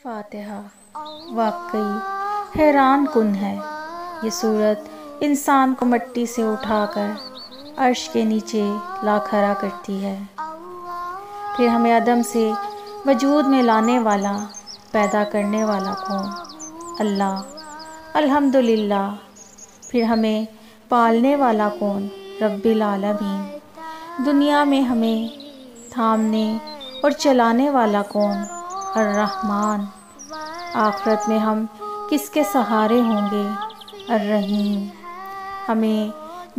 فاتحہ واقعی حیران کن ہے۔ یہ سورت انسان کو مٹی سے اٹھا کر عرش کے نیچے لا کھڑا کرتی ہے، پھر ہمیں عدم سے وجود میں لانے والا، پیدا کرنے والا کون؟ اللہ، الحمدللہ۔ پھر ہمیں پالنے والا کون؟ رب العالمین۔ دنیا میں ہمیں تھامنے اور چلانے والا کون؟ الرحمن۔ آخرت میں ہم کس کے سہارے ہوں گے؟ الرحیم۔ ہمیں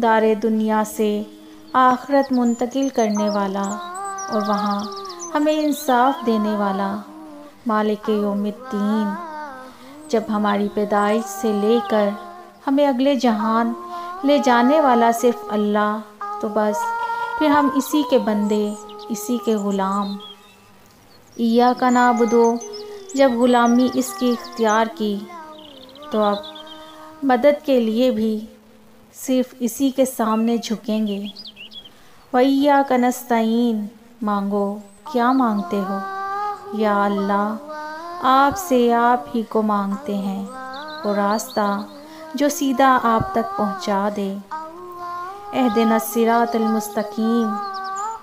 دار دنیا سے آخرت منتقل کرنے والا اور وہاں ہمیں انصاف دینے والا مالک یوم الدین۔ جب ہماری پیدائش سے لے کر ہمیں اگلے جہان لے جانے والا صرف اللہ، تو بس پھر ہم اسی کے بندے، اسی کے غلام۔ ایاک نعبد، جب غلامی اس کی اختیار کی تو اب مدد کے لیے بھی صرف اسی کے سامنے جھکیں گے۔ وَإِيَّاكَ نَسْتَعِينُ، مانگو، کیا مانگتے ہو؟ یا اللہ، آپ سے آپ ہی کو مانگتے ہیں وہ راستہ جو سیدھا آپ تک پہنچا دے۔ اہدنا الصراط المستقیم،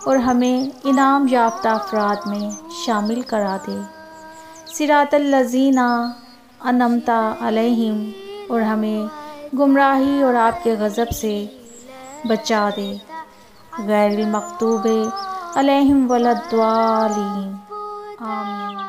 اور ہمیں انعام یافتہ افراد میں شامل کرا دے۔ صراط الذین انعمت علیہم، اور ہمیں گمراہی اور آپ کے غضب سے بچا دے۔ غیر المغضوب علیہم ولا الضالین، آمین۔